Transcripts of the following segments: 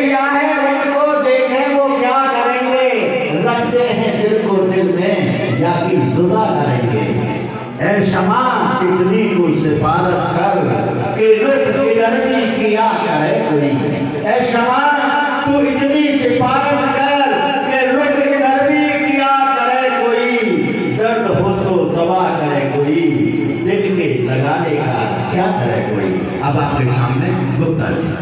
लिया है उनको देखें वो क्या करेंगे। रखते हैं दिल को दिल में या कि जुदा करेंगे। ऐ शमा इतनी को सिफारिश कर कि रुख की नरमी किया करे कोई। ऐ शमा तू इतनी सिफारिश कर कि रुख की नरमी किया करे कोई। दर्द हो तो दवा करे कोई, दिल के लगाने का क्या करे कोई। अब आपके सामने गुप्ता जी।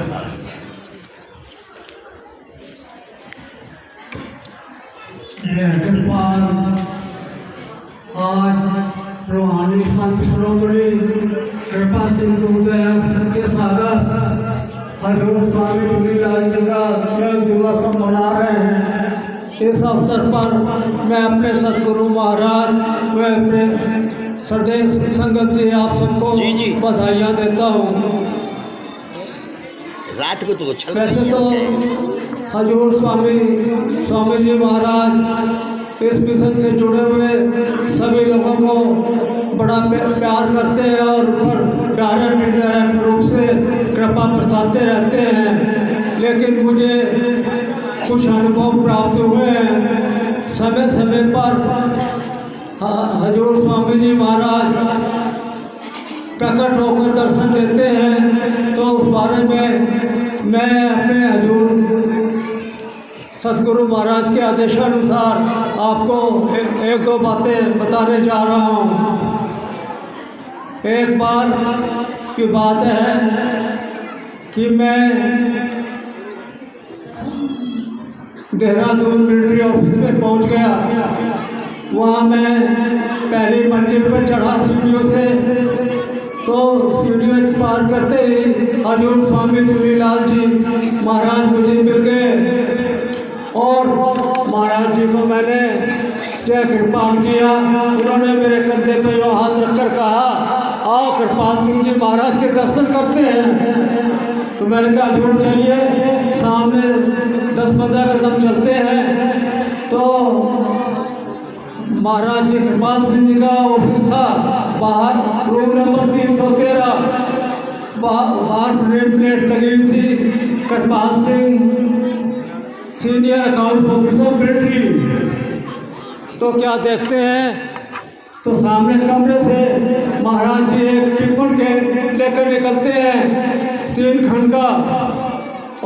आज रूहानी संत श्रोमणी कृपा सिंधु दया सबके सागर हजूर स्वामी तुलसीलाल जी का जन्म दिवस हम मना रहे हैं। इस अवसर पर मैं अपने सतगुरु महाराज व अपने सरदेश संगत से आप सबको बधाइयाँ देता हूँ। रात को तो वैसे तो हजूर स्वामी जी महाराज इस मिशन से जुड़े हुए सभी लोगों को बड़ा प्यार करते हैं और ऊपर डायरेक्ट इनडायरेक्ट रूप से कृपा बरसाते रहते हैं। लेकिन मुझे कुछ अनुभव प्राप्त हुए हैं। समय समय पर हजूर स्वामी जी महाराज प्रकट होकर दर्शन देते हैं, तो उस बारे में मैं अपने हजूर सतगुरु महाराज के आदेशानुसार आपको एक दो बातें बताने जा रहा हूँ। एक बार की बात है कि मैं देहरादून मिलिट्री ऑफिस में पहुँच गया। वहाँ मैं पहली मंजिल पर चढ़ा सीढ़ियों से, तो सीढ़ियों पार करते ही हजूर स्वामी तुलसीलाल जी महाराज मुझे मिल गए और महाराज जी को मैंने जय कृपाल किया। उन्होंने मेरे कंधे पे यो हाथ रखकर कहा, आओ कृपाल सिंह जी महाराज के दर्शन करते हैं। तो मैंने कहा हजूर चलिए, सामने 10-15 कदम चलते हैं। तो महाराज जी कृपाल सिंह जी का ऑफिस था, बाहर रूम नंबर 313, बाहर नेम प्लेट लगी थी, Kripal Singh senior accounts officer military. तो क्या देखते हैं, तो सामने कमरे से महाराज जी एक टिप्पण के लेकर निकलते हैं 3 खंड का,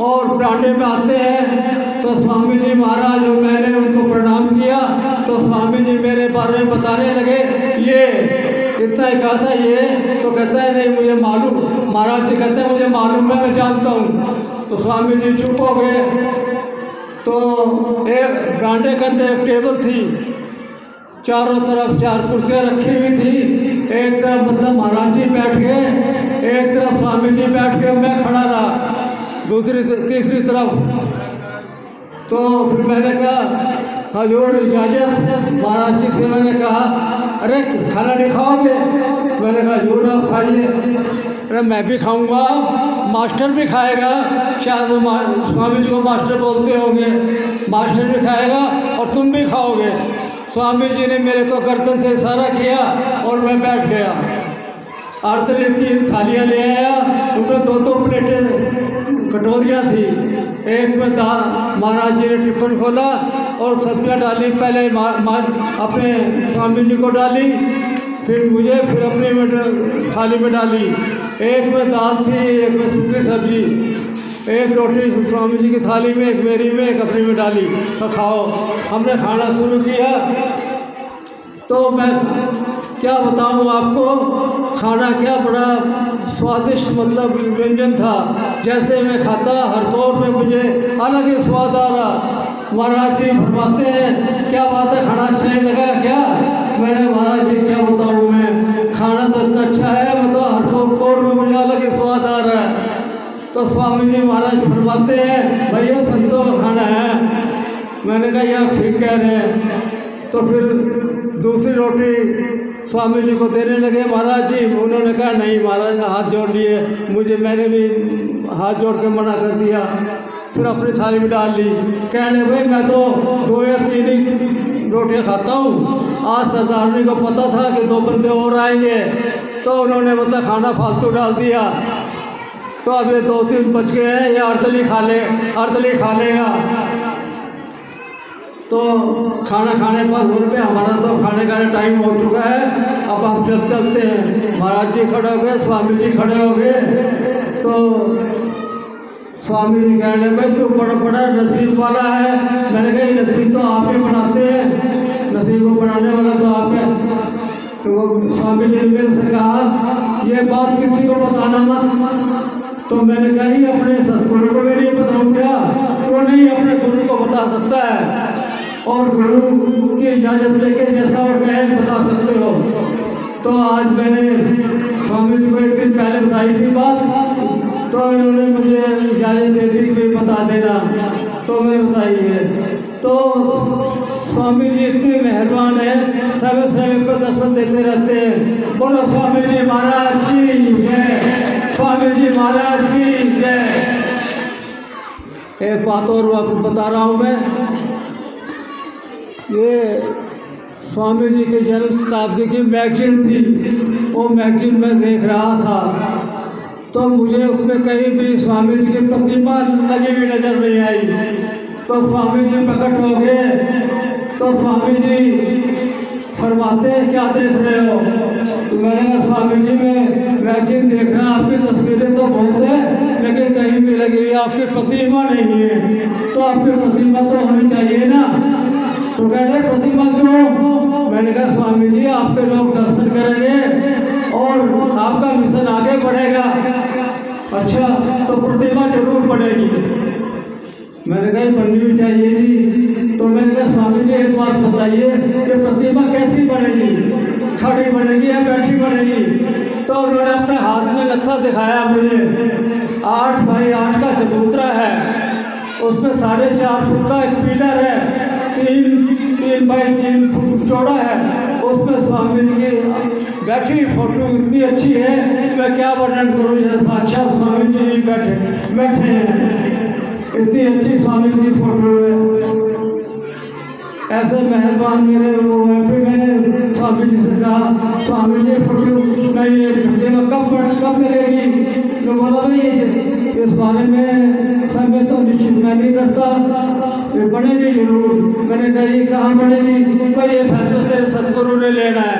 और बरामदे में आते हैं। तो स्वामी जी महाराज, मैंने उनको प्रणाम किया तो स्वामी जी मेरे बारे में बताने लगे, ये इतना ही कहा था ये, तो कहता है नहीं मुझे मालूम। महाराज जी कहते हैं मुझे मालूम है, मैं जानता हूँ। तो स्वामी जी चुप हो गए। तो एक बरामदे के अंदर एक टेबल थी, चारों तरफ 4 कुर्सियाँ रखी हुई थी। एक तरफ मतलब महाराज जी बैठ गए, एक तरफ स्वामी जी बैठ गए, मैं खड़ा रहा तीसरी तरफ। तो फिर मैंने कहा हजूर इजाज़त। महाराज जी से मैंने कहा, अरे खाना नहीं खाओगे? मैंने कहा हजूर आप खाइए। अरे मैं भी खाऊंगा, मास्टर भी खाएगा। शायद स्वामी जी को मास्टर बोलते होंगे। मास्टर भी खाएगा और तुम भी खाओगे। स्वामी जी ने मेरे को गर्दन से इशारा किया और मैं बैठ गया। आरती 3 थालियाँ ले आया, उनमें 2 प्लेटें कटोरियाँ थी। एक में महाराज जी ने टिफिन खोला और सब्जियाँ डाली, पहले अपने स्वामी जी को डाली, फिर मुझे, फिर अपनी थाली में डाली। एक में दाल थी, एक में सूखी सब्जी, एक रोटी स्वामी जी की थाली में, एक मेरी में, एक अपनी में डाली। तो खाओ। हमने खाना शुरू किया। तो मैं क्या बताऊँ आपको, खाना क्या बड़ा स्वादिष्ट मतलब व्यंजन था। जैसे मैं खाता हर दौर में मुझे अलग ही स्वाद आ रहा। महाराज जी फरमाते हैं, क्या बात है खाना अच्छा नहीं लगा क्या? मैंने महाराज जी क्या बताऊँ मैं, खाना तो इतना अच्छा है, मतलब हर दौर में मुझे अलग ही स्वाद आ रहा है। तो स्वामी जी महाराज फरमाते हैं, भैया संतों का खाना है। मैंने कहा यार ठीक कह रहे हैं। तो फिर दूसरी रोटी स्वामी जी को देने लगे महाराज जी। उन्होंने कहा नहीं महाराज, हाथ जोड़ लिए मुझे, मैंने भी हाथ जोड़ के मना कर दिया। फिर अपनी थाली में डाल ली। कहने भाई मैं तो 2 या 3 ही रोटियाँ खाता हूँ। आज सरदारनी को पता था कि 2 बंदे और आएंगे, तो उन्होंने मतलब खाना फालतू डाल दिया। तो तो अब ये 2-3 बज गए हैं, ये अर्दली खा लेगा। तो खाना खाने पर बोल पे हमारा तो खाने का टाइम हो चुका है, अब हम चलते हैं। महाराज जी खड़े हो गए, स्वामी जी खड़े हो गए। तो स्वामी जी कहने लगे, भाई तू बड़ा नसीब वाला है। मैंने कहा नसीब तो आप ही बनाते हैं, नसीब को बनाने वाला तो आप है। तो वो स्वामी जी ने मेरे से कहा, ये बात किसी को बताना मत। तो मैंने कहा ये अपने सतगुरु को मैं नहीं बताऊँ क्या? वो नहीं, अपने गुरु को बता सकता है, और गुरु की इजाज़त लेके जैसा वो कहे बता सकते हो। तो आज मैंने स्वामी जी को एक दिन पहले बताई थी बात, तो इन्होंने मुझे इजाज़त दे दी कि बता देना, तो मैंने बताई है। तो स्वामी जी इतने मेहरबान हैं, समय पर दर्शन देते रहते हैं। बोलो स्वामी जी महाराज की जय, स्वामी जी महाराज की जय। एक बात और बता रहा हूँ मैं, ये स्वामी जी के जन्म शताब्दी की मैगजीन थी, वो मैगजीन में देख रहा था, तो मुझे उसमें कहीं भी स्वामी जी की प्रतिमा लगी हुई नजर नहीं आई। तो स्वामी जी प्रकट हो गए, तो स्वामी जी फरमाते क्या देख रहे हो? तो मैंने कहा स्वामी जी मैं मैगजीन देख रहा हूँ, आपकी तस्वीरें तो बहुत है लेकिन कहीं भी लगी हुई आपकी प्रतिमा नहीं है, तो आपकी प्रतिमा तो होनी चाहिए ना। तो कह रहे प्रतिमा क्यों? मैंने कहा स्वामी जी आपके लोग दर्शन करेंगे और आपका मिशन आगे बढ़ेगा। अच्छा तो प्रतिमा जरूर बनेगी। मैंने कहा बननी भी चाहिए जी। तो मैंने कहा स्वामी जी एक बात बताइए कि प्रतिमा कैसी बनेगी, खड़ी बनेगी या बैठी बनेगी? तो उन्होंने अपने हाथ में नक्शा दिखाया मुझे, 8 बाई 8 का चबूतरा है, उसमें 4.5 फुट का एक पिलर है, 3 बाई 3 फुट चौड़ा है, उसमें स्वामी जी की बैठी फोटो इतनी अच्छी है, मैं क्या वर्णन करूँ, जैसे साक्षात स्वामी जी ही बैठे हैं, इतनी अच्छी स्वामी जी की फोटो है। ऐसे मेहरबान मेरे वो हैं। फिर मैंने स्वामी जी से कहा स्वामी जी फोटो नहीं ये प्रतिमा कब मिलेगी? लोग बोला भाई इस बारे में समय तो निश्चित मैं नहीं करता, ये बनेगी जरूर। मैंने कहा ये कहाँ बनेगी? भाई ये फैसला तेरे सतगुरु ने लेना है,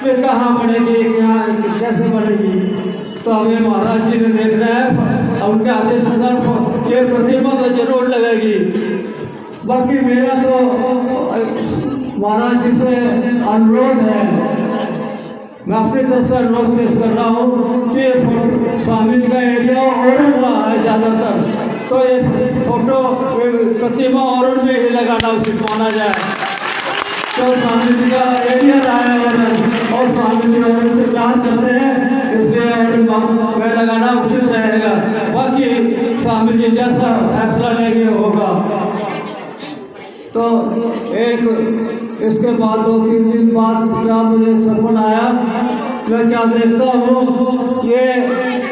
ये कहाँ बनेगी, क्या कैसे बनेगी? तो हमें महाराज जी ने देखना है, उनके आदेश अनुसार ये प्रतिमा तो जरूर लगेगी। बाकी मेरा तो महाराज जी से अनुरोध है, मैं अपनी तरफ से अनुरोध पेश कर रहा हूँ कि स्वामी जी का एरिया और रहा है ज़्यादातर, तो ये फोटो प्रतिमा और में ही लगाना उचित माना जाए। तो स्वामी जी का एरिया रहा है और स्वामी जी और से प्यार करते हैं, इसलिए और में लगाना उचित रहेगा। बाकी स्वामी जी जैसा फैसला लेंगे होगा। तो एक इसके बाद 2-3 दिन बाद क्या मुझे सपना आया, मैं क्या देखता हूँ ये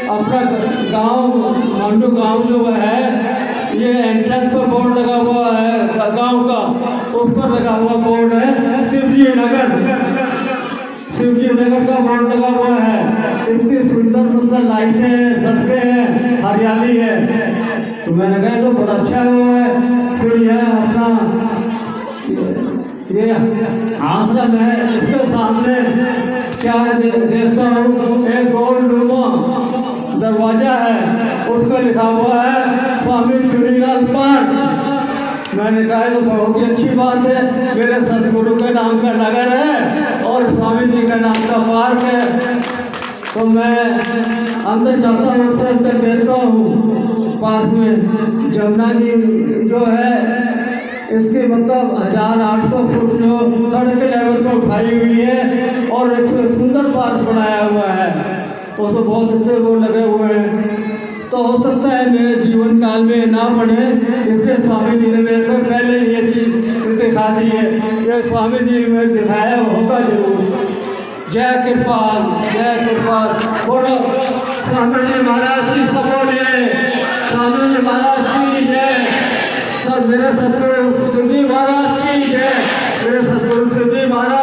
अपना गांव मांडू गांव जो है, ये एंट्रेंस पर बोर्ड लगा हुआ है गांव का, उस पर लगा हुआ बोर्ड है शिवजी नगर का बोर्ड लगा हुआ है। इतनी सुंदर मतलब लाइटें हैं, सड़कें हैं, हरियाली है। तो मैंने कहा तो बड़ा अच्छा हुआ है। फिर यह अपना ये आश्रम है, इसके सामने क्या है देखता हूँ एक गोलनुमा दरवाजा है, उस पर लिखा हुआ है स्वामी चुनीलाल पार्क। मैंने कहा तो बहुत ही अच्छी बात है, मेरे सतगुरु के नाम का नगर है और स्वामी जी के नाम का पार्क है। तो मैं अंदर जाता हूँ, उससे अंदर देखता हूँ पार्क में जमुना जी जो है इसके मतलब 1800 फुट जो सड़क के लेवल पर उठाई हुई है और एक सुंदर पार्क बनाया हुआ है, उसमें बहुत अच्छे वो लगे हुए हैं। तो हो सकता है मेरे जीवन काल में ना बने, इसलिए स्वामी जी ने मेरे को पहले ही ये चीज़ दिखा दी है, ये स्वामी जी ने दिखाया होगा जरूर। जय कृपाल, जय कृपाल। बोलो स्वामी जी महाराज की सब बोलिए, स्वामी जी महाराज की जय। सब मेरे सतगुरु शिवजी महाराज की जय, मेरे सतगुरु शिवजी महाराज